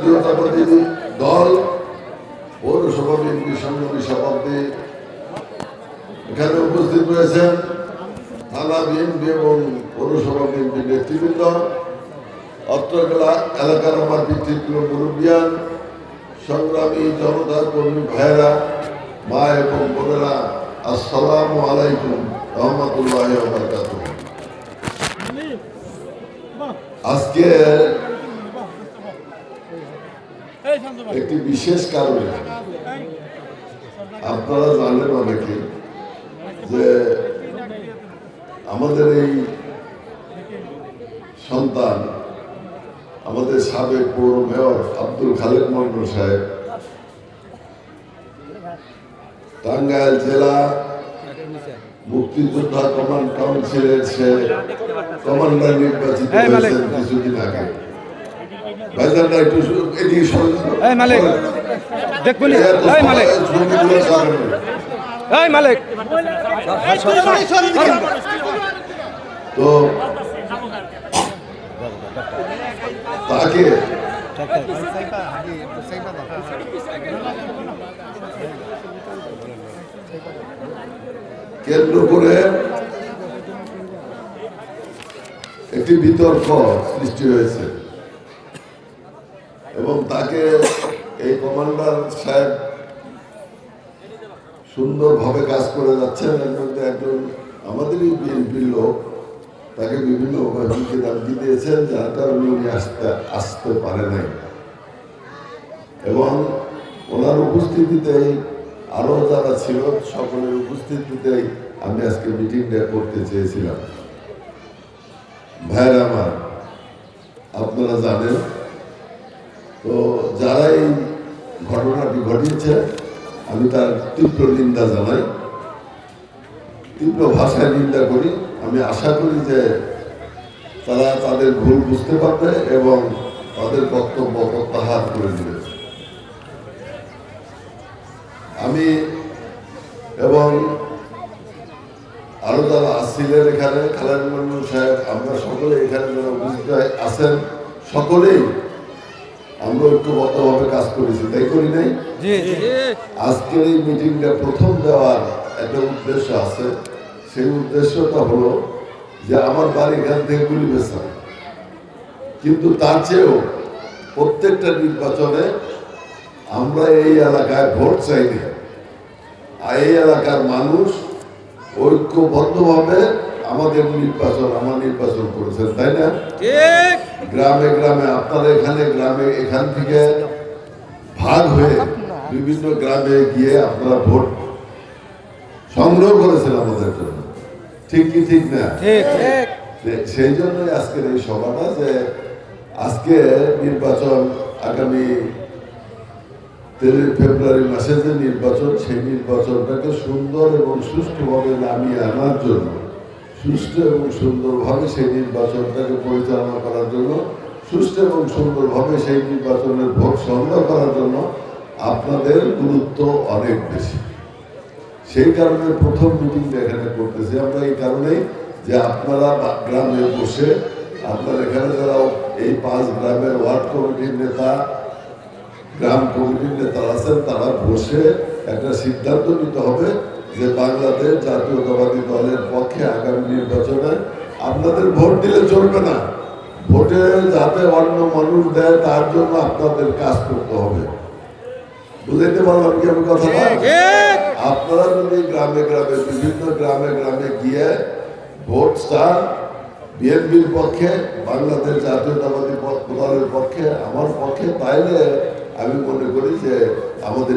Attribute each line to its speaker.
Speaker 1: জাতীয়তাবাদী দল পৌরসভা বিএনপির সংগ্রামী সভাপতি এখানে উপস্থিত রয়েছেন, থানা বিএনপি এবং পৌরসভা বিএনপির নেতৃবৃন্দ, অত্র এলাকার আমার পিতৃপ্রিয় মুরব্বিয়ান, সংগ্রামী জনতা কর্মী ভাইয়েরা, মা এবং বোনেরা, আসসালামু আলাইকুম রহমতুল্লাহি ওয়া বারাকাতুহু। আজকে একটি বিশেষ কারণে আপনারা জানেন অনেকে যে আমাদের এই সন্তান, আমাদের সাবেক পৌর মেয়র আব্দুল খালেক মন্ডল সাহেব টাঙ্গাইল জেলা মুক্তিযোদ্ধা কমান্ড কাউন্সিলের সে কমান্ডার নির্বাচিত হয়েছেন কিছুদিন আগে। ভাইজানরা একটু এদিকে তো তাকে কেন্দ্র করে একটি বিতর্ক সৃষ্টি হয়েছে এবং তাকে এই কমান্ডার সাহেব সুন্দরভাবে কাজ করে যাচ্ছেন। এর মধ্যে একজন আমাদেরই বিএনপির লোক তাকে বিভিন্ন হুমকি ধামকি দিয়েছেন, যার কারণে উনি আসতে পারে নাই এবং ওনার উপস্থিতিতেই আরো যারা ছিল সকলের উপস্থিতিতেই আমি আজকে মিটিংটা করতে চেয়েছিলাম। ভাইরা আমার, আপনারা জানেন তো যারা এই ঘটনাটি ঘটিয়েছে আমি তার তীব্র নিন্দা জানাই, তীব্র ভাষায় নিন্দা করি। আমি আশা করি যে তারা তাদের ভুল বুঝতে পারবে এবং তাদের বক্তব্য প্রত্যাহার করে দেবে। আমি এবং আরো যারা আসছিলেন এখানে, খালেদ মন্ডল সাহেব, আমরা সকলে এখানে যারা উপস্থিত আছেন সকলেই আমরা ঐক্যবদ্ধভাবে কাজ করেছি, তাই করি নাই? আজকের এই মিটিংটা প্রথম দেওয়ার একটা উদ্দেশ্য আছে। সেই উদ্দেশ্যটা হলো যে আমার বাড়ি এখান থেকে গুলিবেছা, কিন্তু তার চেয়েও প্রত্যেকটা নির্বাচনে আমরা এই এলাকায় ভোট চাইনি। এই এলাকার মানুষ ঐক্যবদ্ধভাবে আমার নির্বাচন করেছেন, তাই না? গ্রামে গ্রামে আপনারা এখান থেকে ভাগ হয়ে বিভিন্ন গ্রামে গিয়ে আপনারা ভোট সংগ্রহ করেছেন আমাদের জন্য, ঠিক কি ঠিক না? সেই জন্যই আজকের এই সভাটা, যে আজকে নির্বাচন আগামী 13 ফেব্রুয়ারি মাসে যে নির্বাচন, সেই নির্বাচনটাকে সুন্দর এবং সুষ্ঠুভাবে নামিয়ে আনার জন্য, সুষ্ঠু এবং সুন্দরভাবে সেই নির্বাচনটাকে পরিচালনা করার জন্য, সুষ্ঠু এবং সুন্দরভাবে সেই নির্বাচনের ভোট সংগ্রহ করার জন্য আপনাদের গুরুত্ব অনেক বেশি। সেই কারণে প্রথম মিটিংটা এখানে করতেছি আমরা, এই কারণেই যে আপনারা গ্রামে বসে, আপনার এখানে যারা এই 5 গ্রামের ওয়ার্ড কমিটির নেতা, গ্রাম কমিটির নেতা আছেন, তারা বসে একটা সিদ্ধান্ত নিতে হবে যে বাংলাদেশ জাতীয়তাবাদী দলের পক্ষে আগামী নির্বাচনে আপনাদের ভোট দিলে চলবে না, ভোটে যাতে অন্য মানুষ দেয় তার জন্য আপনাদের কাজ করতে হবে। বুঝাইতে পারলাম কি আমি কথাটা? আপনারা যদি গ্রামে গ্রামে, বিভিন্ন গ্রামে গ্রামে গিয়ে ভোট চান বিএনপির পক্ষে, বাংলাদেশ জাতীয়তাবাদী দলের পক্ষে, আমার পক্ষে, তাইলে আমি মনে করি যে আমাদের